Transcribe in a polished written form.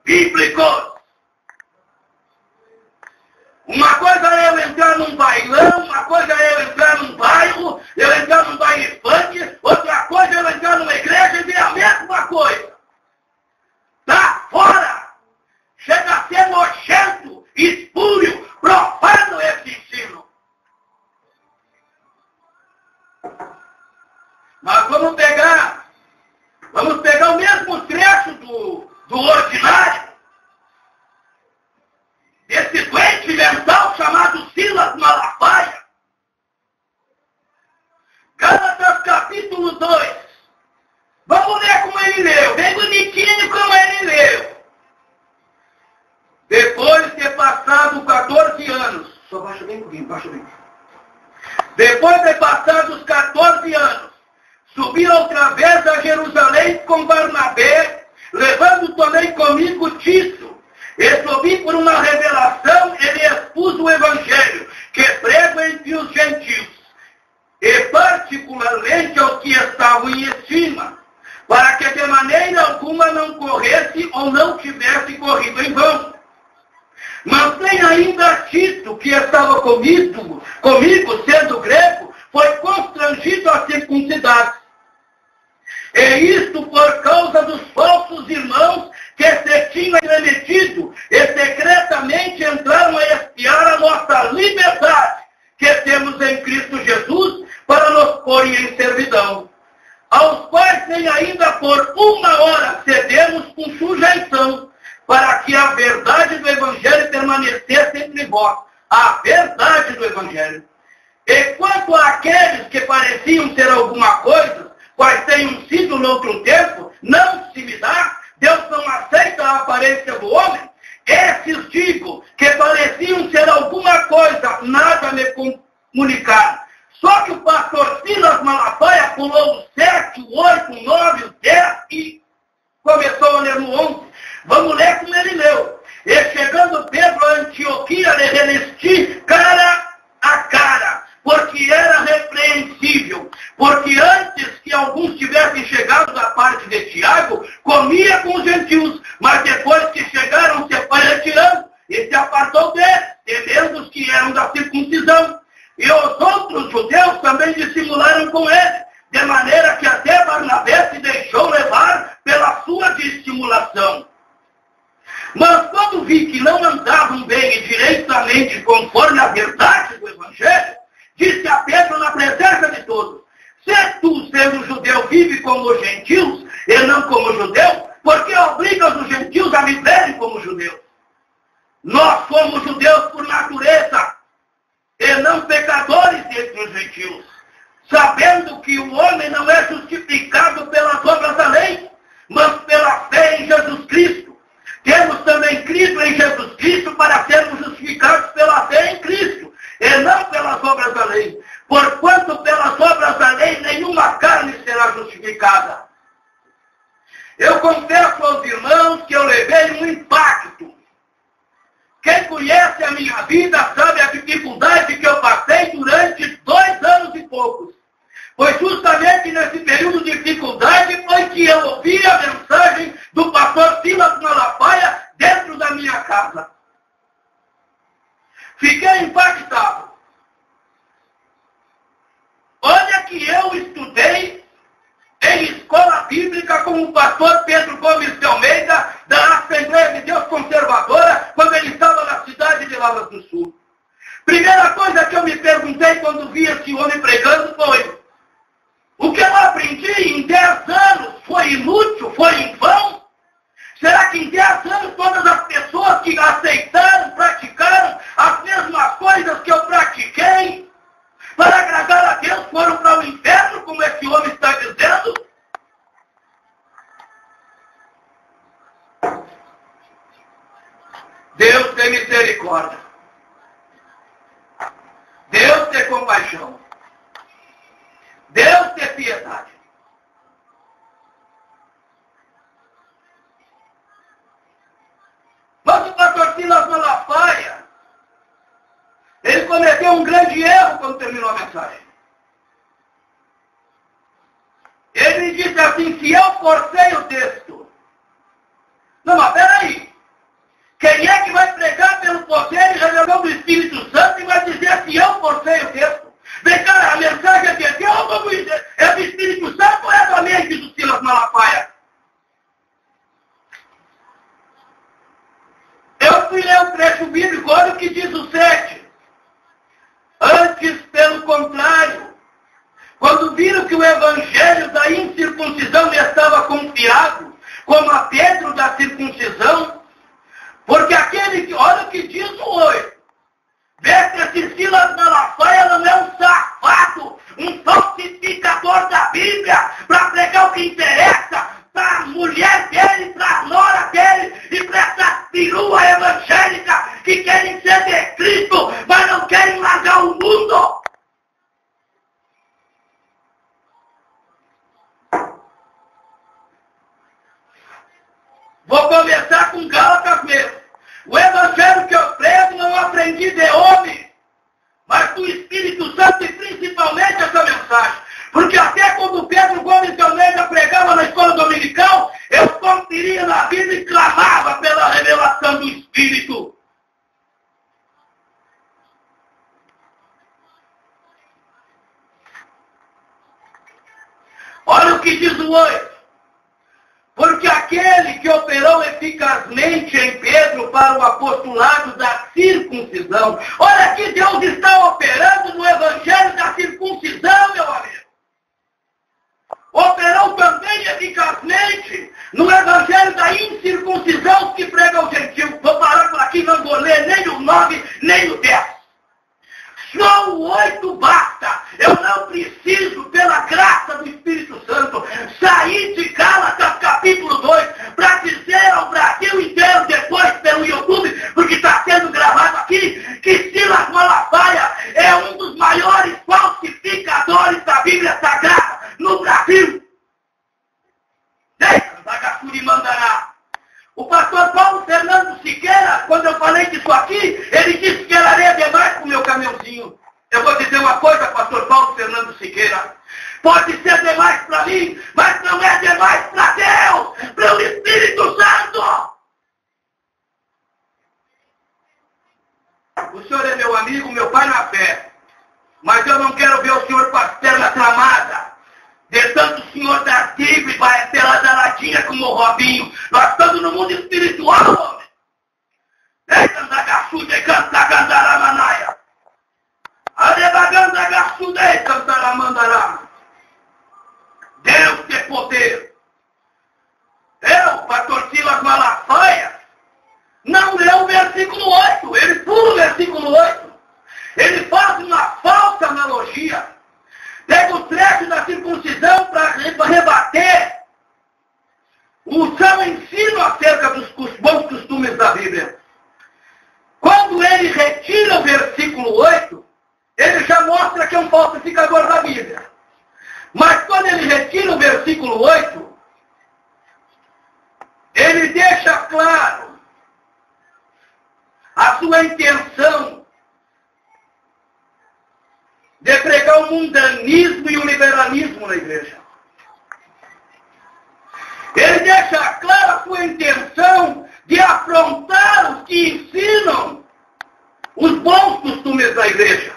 bíblicos. Uma coisa é eu entrar num bailão, uma coisa é eu entrar num bairro, eu entrar num baile funk, outra coisa é eu entrar numa igreja e ver a mesma coisa. Tá fora! Chega a ser nojento, espúrio, profano esse ensino. Mas vamos pegar o mesmo trecho do ordinário, desse doente mental chamado Silas Malafaia. Gálatas capítulo 2. Vamos ler como ele leu, bem bonitinho como ele leu. Depois de ter passado 14 anos, só baixa bem um pouquinho, baixa bem. Depois de passados 14 anos, subi outra vez a Jerusalém com Barnabé, levando também comigo Tito. E subi por uma revelação e lhe expus o evangelho, que prego entre os gentios, e particularmente aos que estavam em estima, para que de maneira alguma não corresse ou não tivesse corrido em vão. Mas tem ainda Tito, que estava comigo, sendo grego, foi constrangido a circuncidar. E isto por causa dos falsos irmãos que se tinham entremetido e secretamente entraram a espiar a nossa liberdade que temos em Cristo Jesus para nos porem em servidão, aos quais nem ainda por uma hora cedemos com sujeição, para que a verdade do Evangelho permanecesse entre vós. A verdade do Evangelho. E quanto àqueles que pareciam ser alguma coisa, quais tenham sido no outro tempo, não se me dá, Deus não aceita a aparência do homem. Esses digo que pareciam ser alguma coisa, nada me comunicaram. Só que o pastor Silas Malafaia pulou o 7, o 8, o 9, o 10 e começou a ler no 11. Vamos ler como ele leu. E chegando Pedro a Antioquia, lhe resisti cara a cara, porque era repreensível. Porque antes que alguns tivessem chegado da parte de Tiago, comia com os gentios, mas depois que chegaram, se foi retirando e se apartou deles, temendo os que eram da circuncisão. E os outros judeus também dissimularam com ele, de maneira que até Barnabé se deixou levar pela sua dissimulação. Mas quando vi que não andavam bem e direitamente conforme a verdade do Evangelho, disse a Pedro na presença de todos: se tu, sendo judeu, vive como os gentios e não como judeu, por que obrigas os gentios a viverem como judeus? Nós somos judeus por natureza e não pecadores entre os gentios, sabendo que o homem não é justificado pelas obras da lei, mas pela fé em Jesus Cristo. Temos também crido em Jesus Cristo para sermos justificados pela fé em Cristo, e não pelas obras da lei. Porquanto pelas obras da lei nenhuma carne será justificada. Eu confesso aos irmãos que eu levei um impacto. Quem conhece a minha vida sabe a dificuldade que eu passei durante 2 anos e poucos. Pois justamente nesse período de dificuldade foi que eu ouvi a mensagem do pastor Silas Malafaia dentro da minha casa. Fiquei impactado. Olha que eu estudei em escola bíblica com o pastor Pedro Gomes de Almeida, da Assembleia de Deus Conservadora, quando ele estava na cidade de Lavras do Sul. Primeira coisa que eu me perguntei quando vi esse homem pregando foi: o que eu aprendi em 10 anos foi inútil, foi em vão? Será que em 10 anos todas as pessoas que aceitaram, praticaram as mesmas coisas que eu pratiquei, para agradar a Deus, foram para o inferno, como esse homem está dizendo? Deus tem misericórdia. Deus tem compaixão. Deus tem piedade. Mas o pastor Silas Malafaia, ele cometeu um grande erro quando terminou a mensagem. Ele disse assim: se eu forcei o texto. Não, mas peraí. forcei o texto. Vem cá, a mensagem é de Deus, é do Espírito Santo ou é da mente do Silas Malafaia? Eu fui ler o trecho bíblico, olha o que diz o 7. Antes, pelo contrário, quando viram que o evangelho da incircuncisão lhe estava confiado, como a Pedro da circuncisão, porque aquele que, olha o que diz o 8, vê que esse Silas Malafaia não é um safado, um falsificador da Bíblia, para pregar o que interessa, para a mulher dele, para a nora dele, e para essa perua evangélica que querem ser de Cristo, mas não querem largar o mundo. Vou começar com Gálatas mesmo. O evangelho que eu prego não aprendi de homem, mas do Espírito Santo e principalmente essa mensagem. Porque até quando Pedro Gomes de Almeida pregava na escola dominical, eu conferia na Bíblia e clamava pela revelação do Espírito. Olha o que diz o 8. Porque aquele que operou eficazmente em Pedro para o apostolado da circuncisão. Olha que Deus está operando no evangelho da circuncisão, meu amigo. Operou também eficazmente no evangelho da incircuncisão que prega ao gentil. Vou parar por aqui, não vou ler nem o 9, nem o 10. Só o 8 basta. Eu não preciso, pela graça do Espírito Santo, sair de Gálatas capítulo 2 para dizer ao Brasil inteiro, depois pelo YouTube, porque está sendo gravado aqui, que Silas Malafaia é um dos maiores falsificadores da Bíblia Sagrada no Brasil. Mandará. O pastor Paulo Fernando Siqueira, quando eu falei disso aqui, ele disse que era areia demais para o meu caminhãozinho. Eu vou dizer uma coisa, pastor Paulo Fernando Siqueira. Pode ser demais para mim, mas não é demais para Deus, para o Espírito Santo. O senhor é meu amigo, meu pai na fé. Mas eu não quero ver o senhor com as pernas tramadas. De tanto o senhor da tribo e vai pela danadinha como o Robinho. Nós estamos no mundo espiritual, homem. Eita, Zagaçude, canta, Gandaramanaia. Arebaganda, Gaçude, Cantaramandará. Deus tem poder. Eu, pastor Silas Malafaia, não leu o versículo 8. Ele pula o versículo 8. Ele faz uma falsa analogia. Pega o trecho da circuncisão para rebater o seu ensino acerca dos bons costumes da Bíblia. Quando ele retira o versículo 8, ele já mostra que é um falsificador da Bíblia. Mas quando ele retira o versículo 8, ele deixa claro a sua intenção de pregar o mundanismo e o liberalismo na igreja. Ele deixa clara a sua intenção de afrontar os que ensinam os bons costumes da igreja.